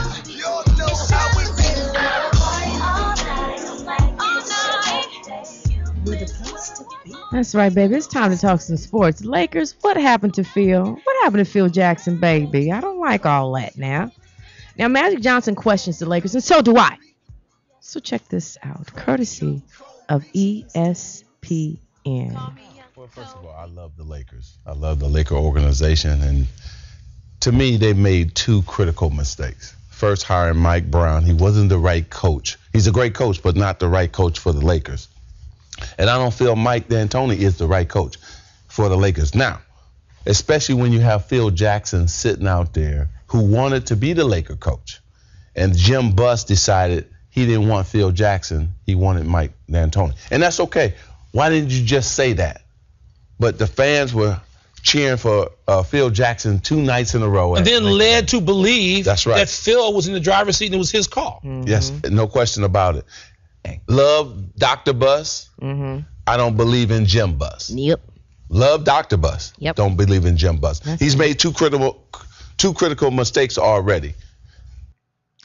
We're the place to be. That's right, baby. It's time to talk some sports. Lakers, what happened to Phil? What happened to Phil Jackson, baby? I don't like all that now. Now, Magic Johnson questions the Lakers, and so do I. So check this out, courtesy of ESPN. Well, first of all, I love the Lakers. I love the Laker organization, and to me, they made two critical mistakes. First, hiring Mike Brown. He wasn't the right coach. He's a great coach, but not the right coach for the Lakers. And I don't feel Mike D'Antoni is the right coach for the Lakers. Now, especially when you have Phil Jackson sitting out there who wanted to be the Laker coach. And Jim Buss decided he didn't want Phil Jackson. He wanted Mike D'Antoni. And that's okay. Why didn't you just say that? But the fans were cheering for Phil Jackson 2 nights in a row. And then led to believe That's right. that Phil was in the driver's seat and it was his call. Yes, no question about it. Love Dr. Buss. I don't believe in Jim Buss. Yep. Love Dr. Buss. Yep. Don't believe in Jim Buss. That's He's right. made two critical mistakes already.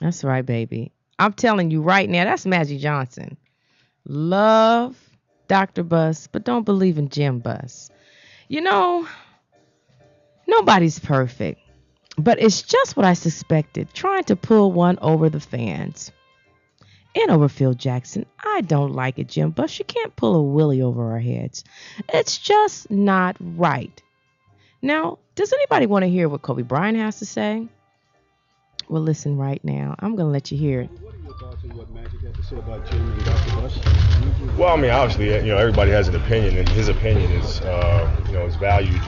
That's right, baby. I'm telling you right now, that's Magic Johnson. Love Dr. Buss, but don't believe in Jim Buss. You know, nobody's perfect, but it's just what I suspected, trying to pull one over the fans. And over Phil Jackson, I don't like it, Jim Buss. You can't pull a willy over our heads. It's just not right. Now, does anybody want to hear what Kobe Bryant has to say? Well, listen right now. I'm going to let you hear it. Well, I mean, obviously, everybody has an opinion, and his opinion is, is valued,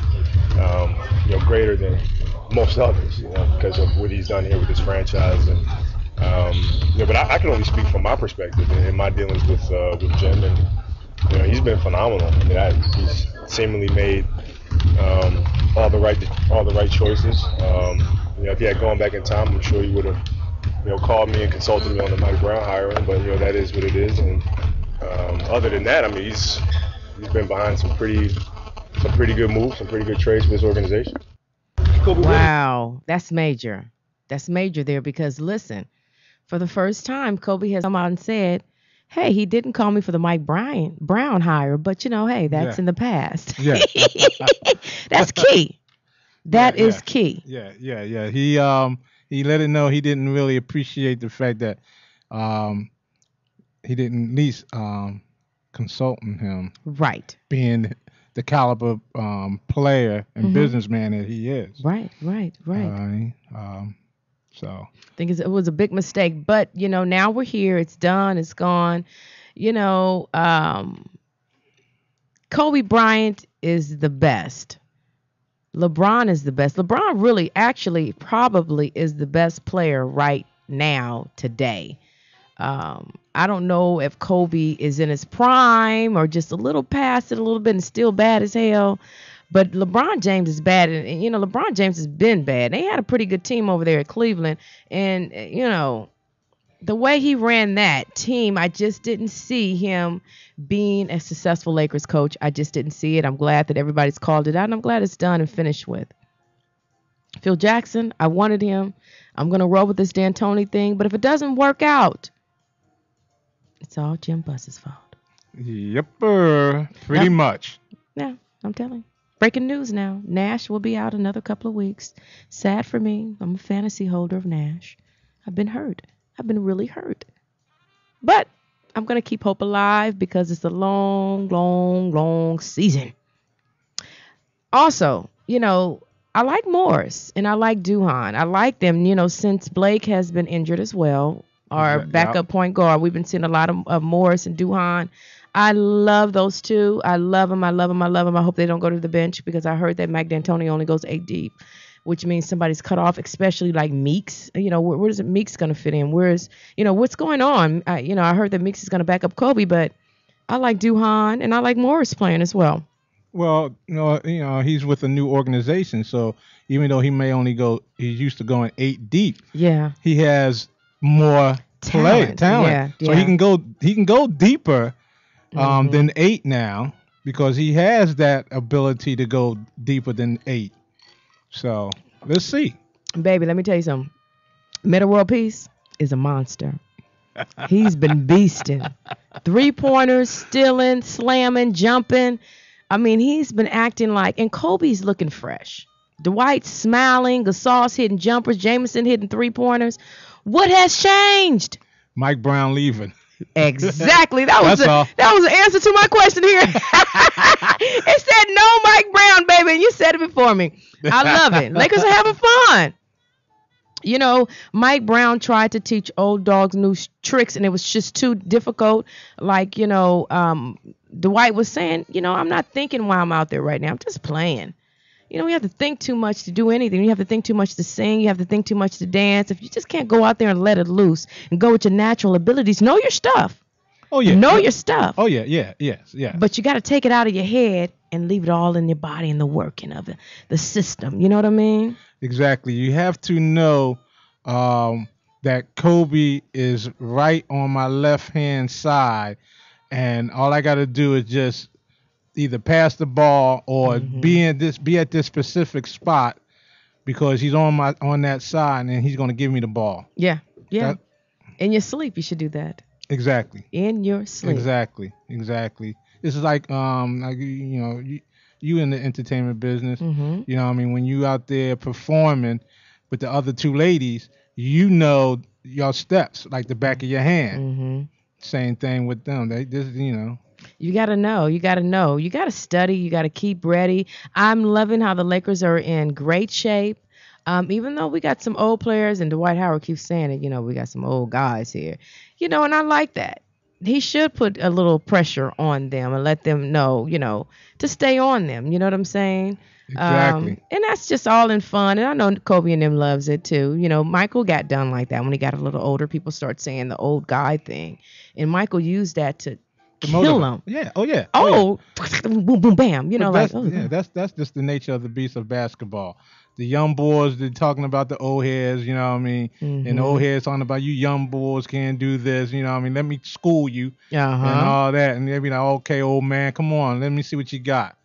greater than most others, because of what he's done here with this franchise. And, but I can only speak from my perspective in my dealings with Jim, and he's been phenomenal. I mean, he's seemingly made all the right choices. If he had gone back in time, I'm sure he would have called me and consulted me on the Mike Brown hiring. But that is what it is. And other than that, I mean, he's been behind some pretty good moves, some pretty good trades for this organization. Wow, that's major. That's major there because listen, for the first time, Kobe has come out and said, hey, he didn't call me for the Mike Brown hire, but hey, that's in the past. Yeah. That's key. That is key. Yeah. He let it know he didn't really appreciate the fact that he didn't at least consulting him. Right. Being the caliber player and businessman that he is. Right. So I think it was a big mistake, but now we're here. It's done. It's gone. Kobe Bryant is the best. LeBron is the best. LeBron really, actually, probably is the best player right now, today. I don't know if Kobe is in his prime or just a little past it a little bit and still bad as hell. But LeBron James is bad. And LeBron James has been bad. They had a pretty good team over there at Cleveland. And, the way he ran that team, I just didn't see him being a successful Lakers coach. I just didn't see it. I'm glad that everybody's called it out, and I'm glad it's done and finished with. Phil Jackson, I wanted him. I'm going to roll with this D'Antoni thing, but if it doesn't work out, it's all Jim Buss's fault. Yep, pretty much. Yeah, I'm telling you. Breaking news now. Nash will be out another couple of weeks. Sad for me. I'm a fantasy holder of Nash. I've been hurt. I've been really hurt. But I'm going to keep hope alive because it's a long, long, long season. Also, I like Morris and I like Duhan. I like them, since Blake has been injured as well. Our backup point guard. We've been seeing a lot of Morris and Duhan. I love those two. I love them. I love them. I love them. I hope they don't go to the bench because I heard that Mike D'Antoni only goes 8 deep, which means somebody's cut off, especially like Meeks. Where is Meeks going to fit in? Where's, what's going on? I heard that Meeks is going to back up Kobe, but I like Duhan and I like Morris playing as well. Well, he's with a new organization, so even though he may only he's used to going 8 deep. Yeah. He has more talent. Yeah, so he can go deeper than 8 now because he has that ability to go deeper than 8. So let's see. Baby, let me tell you something. Metta World Peace is a monster. He's been beasting. 3-pointers, stealing, slamming, jumping. I mean, he's been acting like, and Kobe's looking fresh. Dwight's smiling, Gasol's hitting jumpers, Jameson hitting 3-pointers. What has changed? Mike Brown leaving. Exactly. That was the answer to my question here. It said no Mike Brown, baby, and you said it before me. I love it. Lakers are having fun. Mike Brown tried to teach old dogs new tricks, and it was just too difficult. Like, Dwight was saying, I'm not thinking while I'm out there right now. I'm just playing. You have to think too much to do anything. You have to think too much to sing. You have to think too much to dance. If you just can't go out there and let it loose and go with your natural abilities, know your stuff. Oh, yeah. Know your stuff. Oh, yeah. Yes. But you got to take it out of your head and leave it all in your body and the working of it, the system. You know what I mean? Exactly. You have to know that Kobe is right on my left-hand side, and all I got to do is just either pass the ball or be at this specific spot because he's on that side and he's going to give me the ball. Yeah. In your sleep, you should do that. Exactly. In your sleep. Exactly. This is like you in the entertainment business. You know what I mean? When you out there performing with the other two ladies, your steps like the back of your hand. Same thing with them. You got to know. You got to study. You got to keep ready. I'm loving how the Lakers are in great shape. Even though we got some old players, and Dwight Howard keeps saying it, we got some old guys here. And I like that. He should put a little pressure on them and let them know, to stay on them. You know what I'm saying? Exactly. And that's just all in fun. And I know Kobe and them loves it too. Michael got done like that when he got a little older. People start saying the old guy thing. And Michael used that to kill him. Yeah. Oh, yeah. Boom, boom, bam. That's just the nature of the beast of basketball. The young boys, they're talking about the old heads, you know what I mean? And the old heads talking about you young boys can't do this, you know what I mean? Let me school you and all that. And they be like, okay, old man, come on, let me see what you got.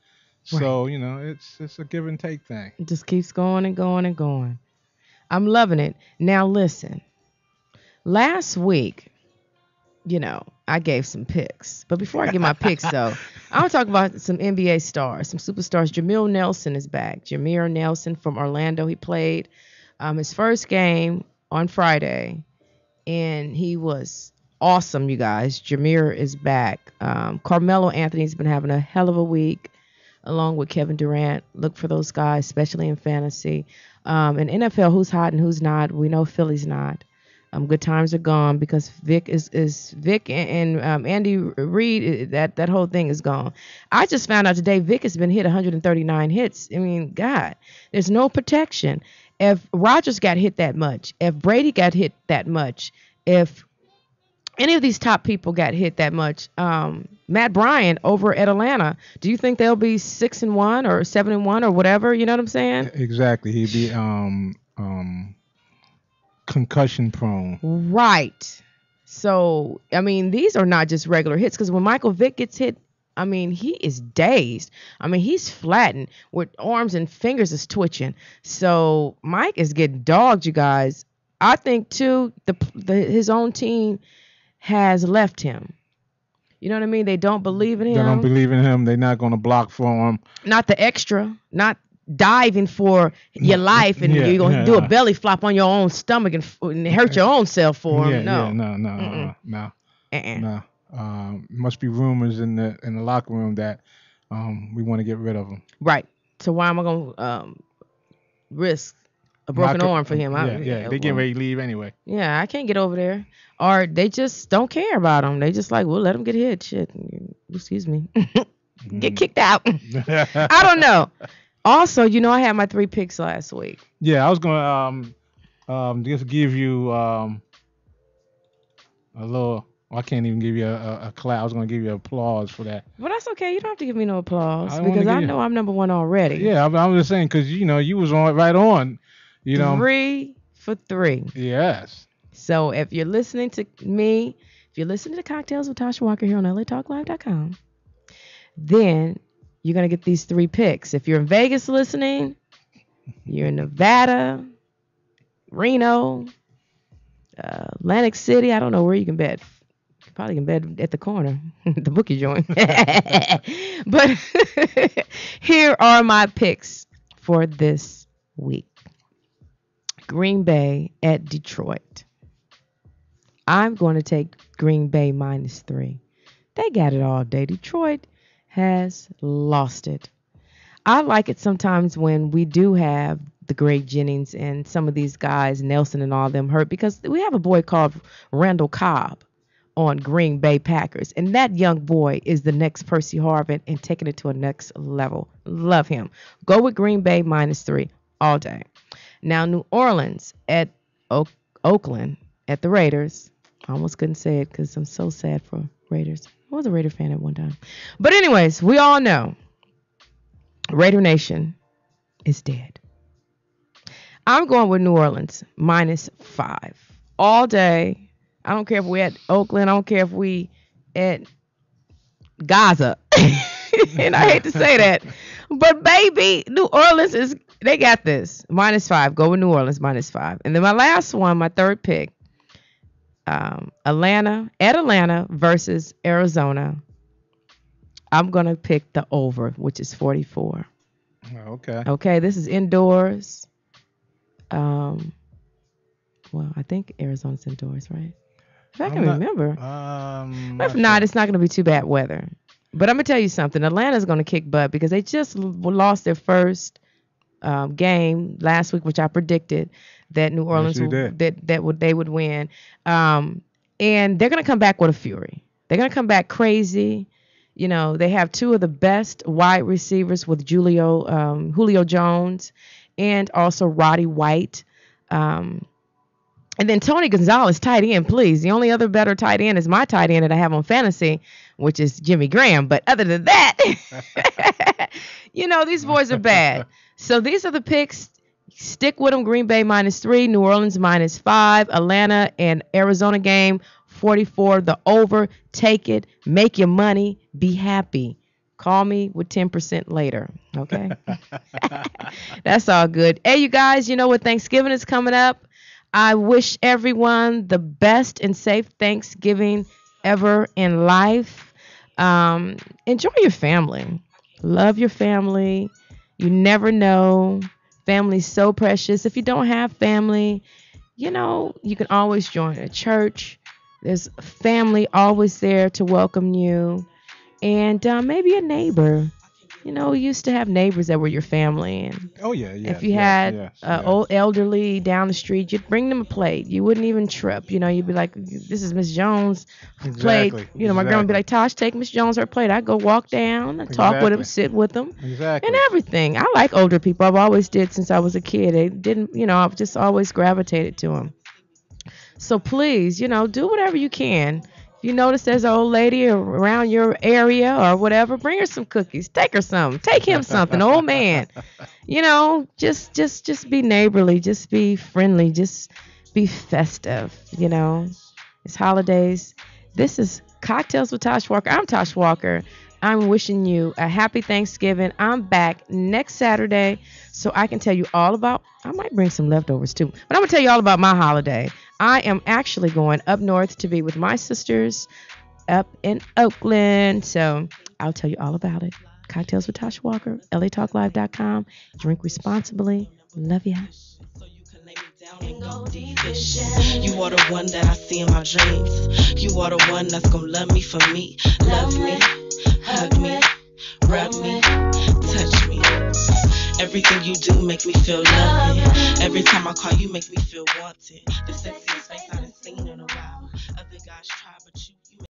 Right. So, it's a give and take thing. It just keeps going and going and going. I'm loving it. Now, listen. Last week, I gave some picks. But before I give my picks, though, I want to talk about some NBA stars, some superstars. Jameer Nelson is back. Jameer Nelson from Orlando. He played his first game on Friday, and he was awesome, you guys. Jameer is back. Carmelo Anthony's been having a hell of a week, along with Kevin Durant. Look for those guys, especially in fantasy. In NFL, who's hot and who's not? We know Philly's not. Good times are gone because Vic and Andy Reid. That whole thing is gone. I just found out today Vic has been hit 139 hits. I mean, God, there's no protection. If Rodgers got hit that much, if Brady got hit that much, if any of these top people got hit that much. Matt Bryan over at Atlanta. Do you think they'll be 6-1 or 7-1 or whatever? You know what I'm saying? Exactly. He'd be concussion prone. Right. So, I mean, these are not just regular hits, because when Michael Vick gets hit, I mean, he is dazed. I mean, he's flattened with arms and fingers is twitching. So Mike is getting dogged, you guys. I think too, his own team has left him. You know what I mean? They don't believe in him. They don't believe in him. They're not going to block for him. Not the extra, not diving for your life, and you're going to do a belly flop on your own stomach and hurt your own self for him. No. Must be rumors in the locker room that we want to get rid of him. Right. So why am I going to risk a broken arm for him? They getting ready to leave anyway. Yeah, I can't get over there. Or they just don't care about him. They just like, well, let him get hit. Shit. Excuse me. Get kicked out. I don't know. Also, I had my 3 picks last week. Yeah, I was going to just give you a little. I can't even give you a clap. I was going to give you applause for that. But that's okay. You don't have to give me no applause because I know I'm number 1 already. Yeah, I'm just saying because, you was right on. 3 for 3. Yes. So if you're listening to me, if you're listening to Cocktails with Tasha Walker here on LATalkLive.com, then you're going to get these 3 picks. If you're in Vegas listening, you're in Nevada, Reno, Atlantic City. I don't know where you can bet. You probably can bet at the corner, the bookie joint. But here are my picks for this week. Green Bay at Detroit. I'm going to take Green Bay -3. They got it all day. Detroit has lost it. I like it sometimes when we do have the great Jennings and some of these guys, Nelson and all of them hurt, because we have a boy called Randall Cobb on Green Bay Packers. And that young boy is the next Percy Harvin and taking it to a next level. Love him. Go with Green Bay -3 all day. Now, New Orleans at Oakland at the Raiders. I almost couldn't say it because I'm so sad for Raiders. I was a Raider fan at one time. But anyways, we all know Raider Nation is dead. I'm going with New Orleans -5 all day. I don't care if we're at Oakland. I don't care if we at Gaza. And I hate to say that. But baby, New Orleans they got this. -5. Go with New Orleans -5. And then my last one, my third pick, Atlanta versus Arizona. I'm going to pick the over, which is 44. Okay. Okay, this is indoors. Well, I think Arizona's indoors, right? If I can remember. If not, it's not going to be too bad weather. But I'm going to tell you something. Atlanta's going to kick butt because they just lost their first game last week, which I predicted that New Orleans they would win. And they're going to come back with a fury. They're going to come back crazy. They have 2 of the best wide receivers with Julio Jones and also Roddy White. And then Tony Gonzalez, tight end, please. The only other better tight end is my tight end that I have on fantasy, which is Jimmy Graham. But other than that, these boys are bad. So these are the picks. Stick with them. Green Bay -3, New Orleans -5, Atlanta and Arizona game 44, the over. Take it. Make your money. Be happy. Call me with 10% later. Okay? That's all good. Hey, you guys, with Thanksgiving is coming up, I wish everyone the best and safe Thanksgiving ever in life. Enjoy your family. Love your family. You never know. Family's so precious. If you don't have family, you can always join a church. There's family always there to welcome you. And maybe a neighbor. We used to have neighbors that were your family. And if you had old elderly down the street, you'd bring them a plate. You wouldn't even trip. You'd be like, this is Miss Jones' plate. My grandma would be like, Tosh, take Miss Jones her plate. I'd go walk down and talk with them, sit with them, and everything. I like older people. I've always did since I was a kid. They didn't, I've just always gravitated to them. So please, do whatever you can. If you notice there's an old lady around your area or whatever, bring her some cookies. Take her something. Take him something. Old man. Just be neighborly. Just be friendly. Just be festive. It's holidays. This is Cocktails with Tash Walker. I'm Tash Walker. I'm wishing you a happy Thanksgiving. I'm back next Saturday so I can tell you all about, I might bring some leftovers too, but I'm going to tell you all about my holiday. I am actually going up north to be with my sisters up in Oakland. So I'll tell you all about it. Cocktails with Tash Walker, LATalkLive.com. Drink responsibly. Love ya. You are the one that I see in my dreams. You are the one that's gonna love me for me. Love me, hug me, rub me, touch me. Everything you do make me feel loved. Every time I call you make me feel wanted. The sexiest face I